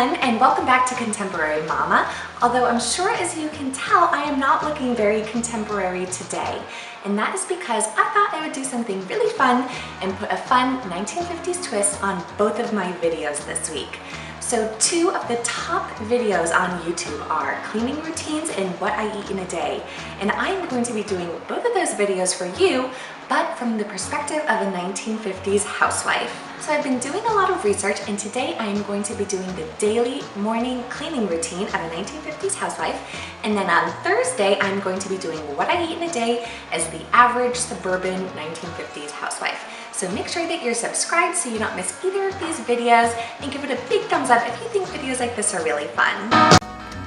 everyone, and welcome back to Contemporary Mama. Although I'm sure as you can tell, I am not looking very contemporary today. And that is because I thought I would do something really fun and put a fun 1950s twist on both of my videos this week. So two of the top videos on YouTube are cleaning routines and what I eat in a day. And I'm going to be doing both of those videos for you, but from the perspective of a 1950s housewife. So I've been doing a lot of research, and today I am going to be doing the daily morning cleaning routine of a 1950s housewife. And then on Thursday, I'm going to be doing what I eat in a day as the average suburban 1950s housewife. So make sure that you're subscribed so you don't miss either of these videos, and give it a big thumbs up if you think videos like this are really fun.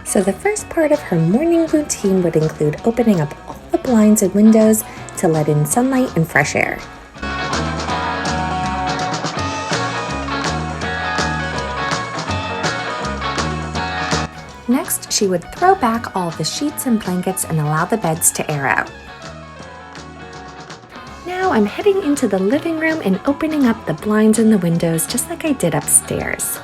So the first part of her morning routine would include opening up all the blinds and windows to let in sunlight and fresh air. Next, she would throw back all the sheets and blankets and allow the beds to air out. Now I'm heading into the living room and opening up the blinds and the windows just like I did upstairs.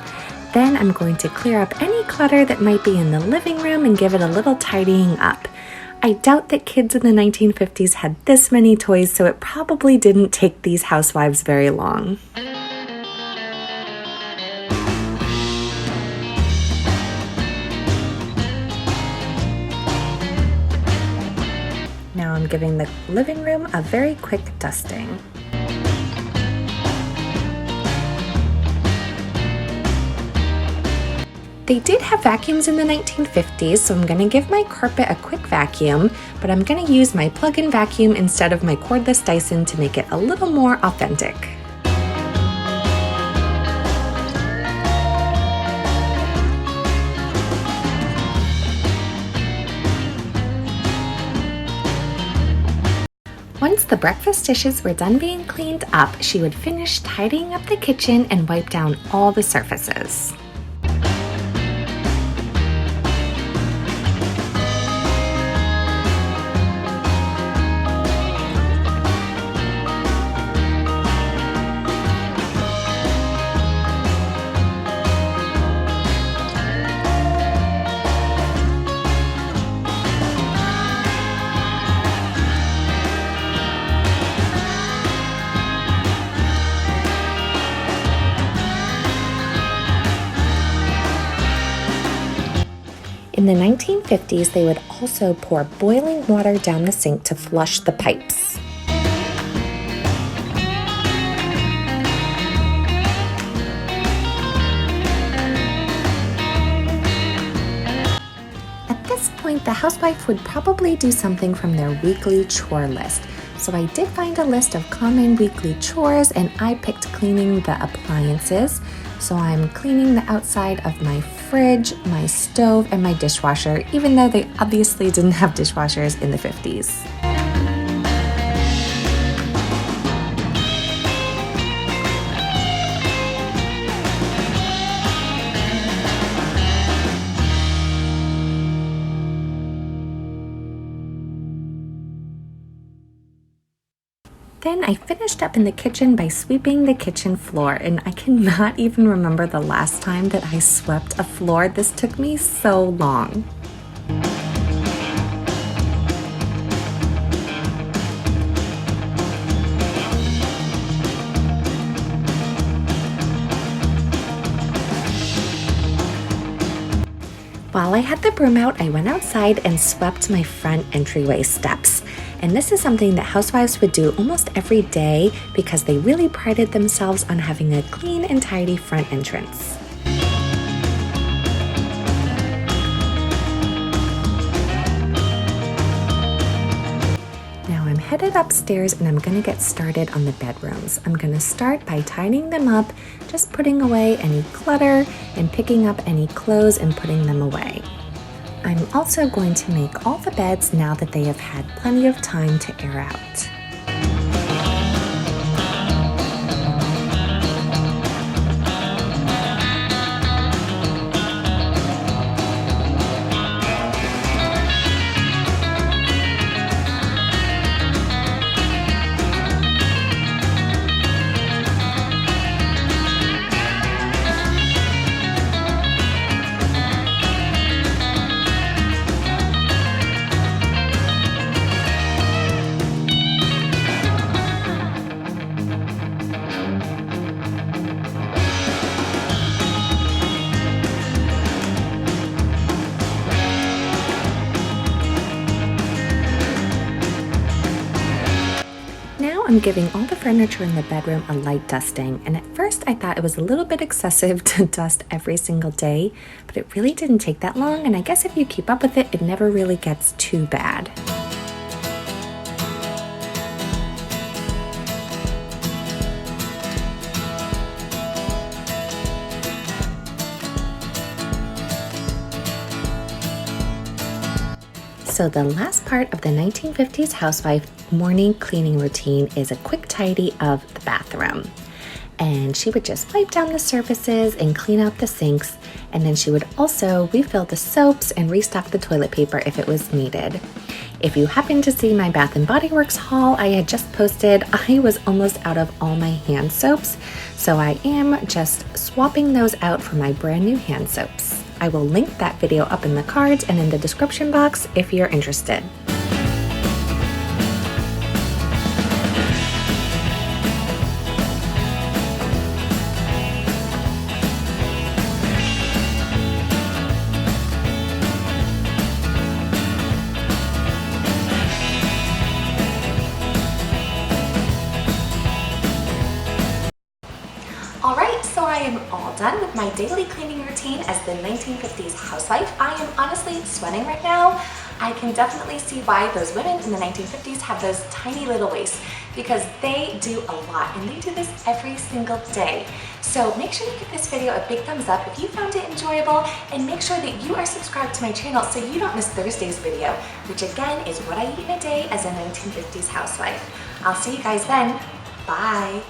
Then I'm going to clear up any clutter that might be in the living room and give it a little tidying up. I doubt that kids in the 1950s had this many toys, so it probably didn't take these housewives very long. Now I'm giving the living room a very quick dusting. They did have vacuums in the 1950s, so I'm going to give my carpet a quick vacuum, but I'm going to use my plug-in vacuum instead of my cordless Dyson to make it a little more authentic. Once the breakfast dishes were done being cleaned up, she would finish tidying up the kitchen and wipe down all the surfaces. In the 1950s, they would also pour boiling water down the sink to flush the pipes. At this point, the housewife would probably do something from their weekly chore list. So I did find a list of common weekly chores, and I picked cleaning the appliances. So I'm cleaning the outside of my fridge, my stove, and my dishwasher, even though they obviously didn't have dishwashers in the 50s. Then I finished up in the kitchen by sweeping the kitchen floor, and I cannot even remember the last time that I swept a floor. This took me so long. While I had the broom out, I went outside and swept my front entryway steps. And this is something that housewives would do almost every day because they really prided themselves on having a clean and tidy front entrance. Now I'm headed upstairs and I'm going to get started on the bedrooms. I'm going to start by tidying them up, just putting away any clutter and picking up any clothes and putting them away. I'm also going to make all the beds now that they have had plenty of time to air out. I'm giving all the furniture in the bedroom a light dusting, and at first I thought it was a little bit excessive to dust every single day, but it really didn't take that long, and I guess if you keep up with it, it never really gets too bad. So the last part of the 1950s housewife morning cleaning routine is a quick tidy of the bathroom. And she would just wipe down the surfaces and clean out the sinks, and then she would also refill the soaps and restock the toilet paper if it was needed. If you happen to see my Bath & Body Works haul I had just posted, I was almost out of all my hand soaps, so I am just swapping those out for my brand new hand soaps. I will link that video up in the cards and in the description box if you're interested. Alright, so I am all done with my daily cleaning routine as the 1950s housewife. I am honestly sweating right now. I can definitely see why those women in the 1950s have those tiny little waists, because they do a lot and they do this every single day. So make sure you give this video a big thumbs up if you found it enjoyable, and make sure that you are subscribed to my channel so you don't miss Thursday's video, which again is what I eat in a day as a 1950s housewife. I'll see you guys then. Bye!